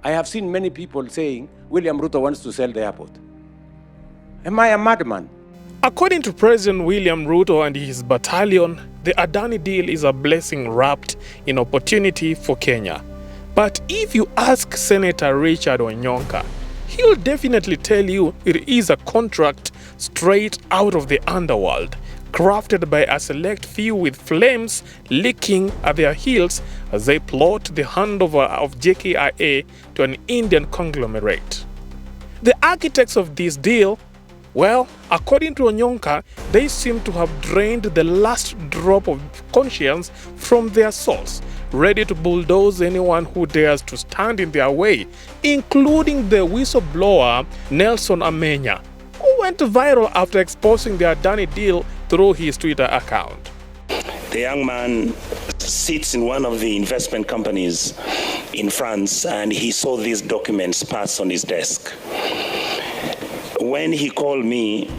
I have seen many people saying William Ruto wants to sell the airport. Am I a madman? According to President William Ruto and his battalion, the Adani deal is a blessing wrapped in opportunity for Kenya. But if you ask Senator Richard Onyonka, he'll definitely tell you it is a contract straight out of the underworld, crafted by a select few with flames licking at their heels as they plot the handover of JKIA to an Indian conglomerate. The architects of this deal, well, according to Onyonka, they seem to have drained the last drop of conscience from their souls, ready to bulldoze anyone who dares to stand in their way, including the whistleblower Nelson Amenya, who went viral after exposing the Adani deal through his Twitter account. The young man sits in one of the investment companies in France, and he saw these documents pass on his desk. When he called me,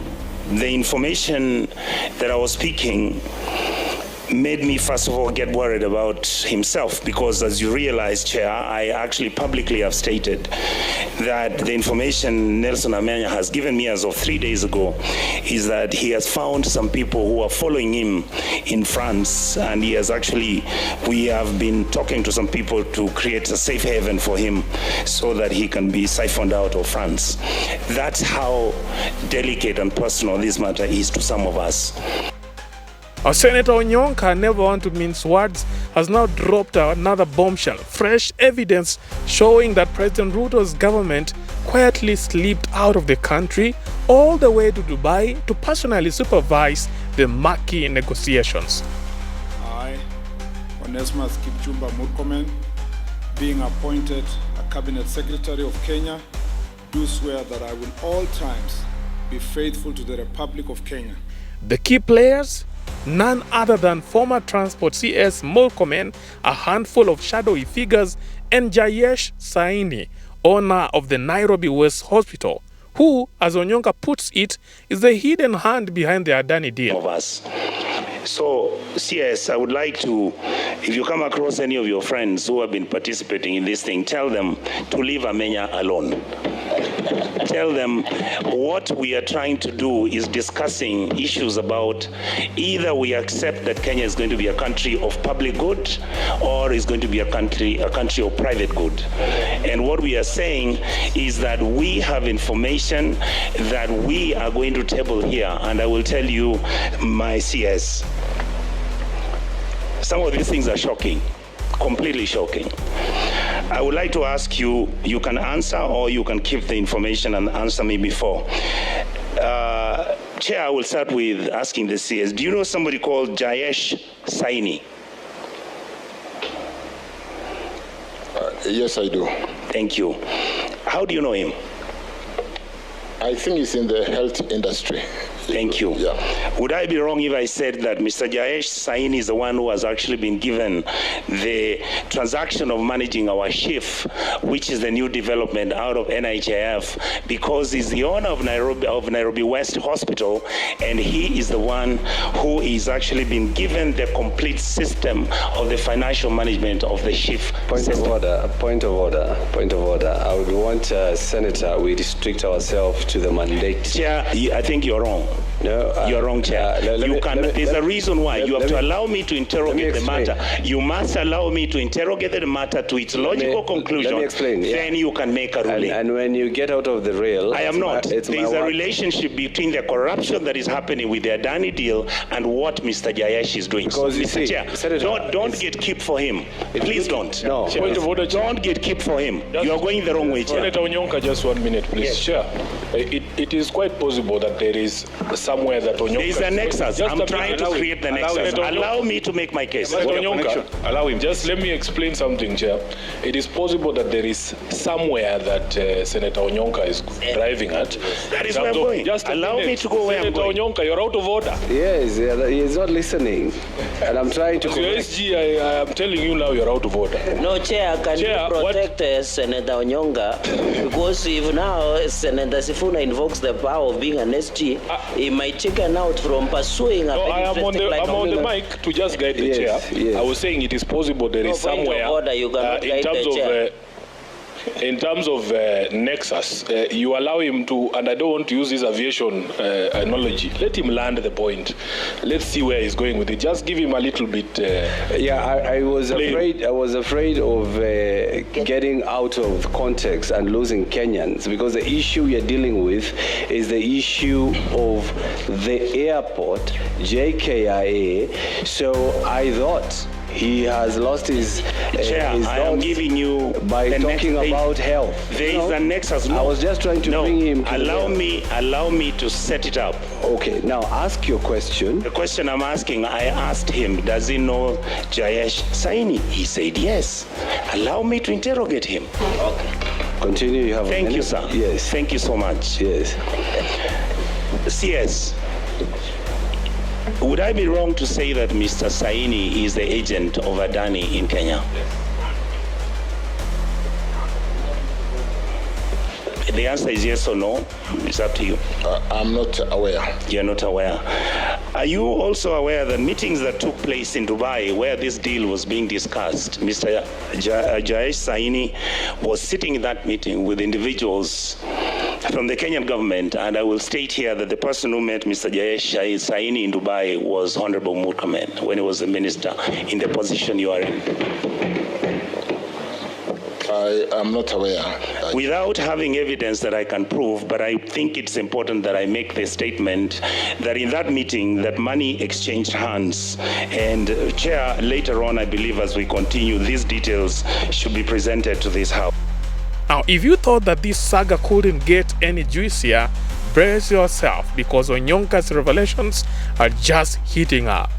the information that I was speaking made me, first of all, get worried about himself, because as you realize, Chair, I actually publicly have stated that the information Nelson Amenya has given me as of 3 days ago is that he has found some people who are following him in France, and we have been talking to some people to create a safe haven for him so that he can be siphoned out of France. That's how delicate and personal this matter is to some of us. Senator Onyonka, never want to mince words, has now dropped another bombshell, fresh evidence showing that President Ruto's government quietly slipped out of the country all the way to Dubai to personally supervise the murky negotiations. I, Onesmus Kipchumba Murkomen, being appointed a Cabinet Secretary of Kenya, do swear that I will all times be faithful to the Republic of Kenya. The key players? None other than former Transport CS Murkomen, a handful of shadowy figures, and Jayesh Saini, owner of the Nairobi West Hospital, who, as Onyonka puts it, is the hidden hand behind the Adani deal. Of us. So, CS, I would like to, if you come across any of your friends who have been participating in this thing, tell them to leave Amenya alone. Tell them what we are trying to do is discussing issues about either we accept that Kenya is going to be a country of public good or is going to be a country of private good. And what we are saying is that we have information that we are going to table here, and I will tell you, my CS, some of these things are shocking, completely shocking. I would like to ask you, you can answer or you can keep the information and answer me before. Chair, I will start with asking the CS. Do you know somebody called Jayesh Saini? Yes, I do. Thank you. How do you know him? I think he's in the health industry. Thank you. Yeah. Would I be wrong if I said that Mr. Jayesh Saini is the one who has actually been given the transaction of managing our SHIF, which is the new development out of NHIF, because he's the owner of Nairobi West Hospital, and he is the one who is actually been given the complete system of the financial management of the SHIF system. Point of order. I would want, Senator, we restrict ourselves to the mandate. Chair, I think you're wrong. No, you're wrong, Chair. There's a reason why. You have to allow me to interrogate the matter. You must allow me to interrogate the matter to its logical conclusion. Let me explain. Then you can make a ruling. And when you get out of the rail... I am not. There is a relationship between the corruption that is happening with the Adani deal and what Mr. Jayesh is doing. Because Mr. Chair, Senator, don't get keep for him. Please don't. No. Point of order, don't get keep for him. You are going the wrong way, Chair. Senator Onyonka, just 1 minute, please. Yes. Chair, it is quite possible that there is somewhere that Onyonka... There is a nexus. I'm trying to create the nexus. Allow me to make my case. Senator Onyonka, allow him. Just let me explain something, Chair. It is possible that there is somewhere that Senator Onyonka is driving at. That is where I'm going. Just allow me to go where I'm going. Senator Onyonka, you're out of order. Yes, he is not listening. And I'm trying to... As your SG, I am telling you now you're out of order. No, Chair, can Chair, you protect Senator Onyonka? Because if now Senator Sifuna invokes the power of being an SG, he might chicken out from pursuing a I'm on the mic to just guide the chair. Yes. I was saying it is possible there is somewhere order, you cannot in guide terms the chair. of in terms of nexus, you allow him to, and I don't want to use this aviation analogy, let him land the point. Let's see where he's going with it. Just give him a little bit. I was afraid of getting out of context and losing Kenyans, because the issue we are dealing with is the issue of the airport, JKIA. So I thought he has lost his Chair, I am giving you by talking about health. There is a nexus. No. I was just trying to bring him to allow me to set it up. Okay, now ask your question. The question I'm asking, I asked him, does he know Jayesh Saini? He said yes. Allow me to interrogate him. Okay. Continue, you have Thank a minute. you, sir. Yes. Thank you so much. Yes. CS, would I be wrong to say that Mr. Saini is the agent of Adani in Kenya? The answer is yes or no. It's up to you. I'm not aware. You're not aware. Are you also aware that meetings that took place in Dubai where this deal was being discussed, Mr. Jayesh Saini was sitting in that meeting with individuals from the Kenyan government, and I will state here that the person who met Mr. Jayesh Saini in Dubai was Honorable Murkomen when he was a minister in the position you are in? I am not aware. Without having evidence that I can prove, but I think it's important that I make the statement that in that meeting that money exchanged hands, and Chair, later on I believe as we continue, these details should be presented to this House. Now, if you thought that this saga couldn't get any juicier, brace yourself, because Onyonka's revelations are just heating up.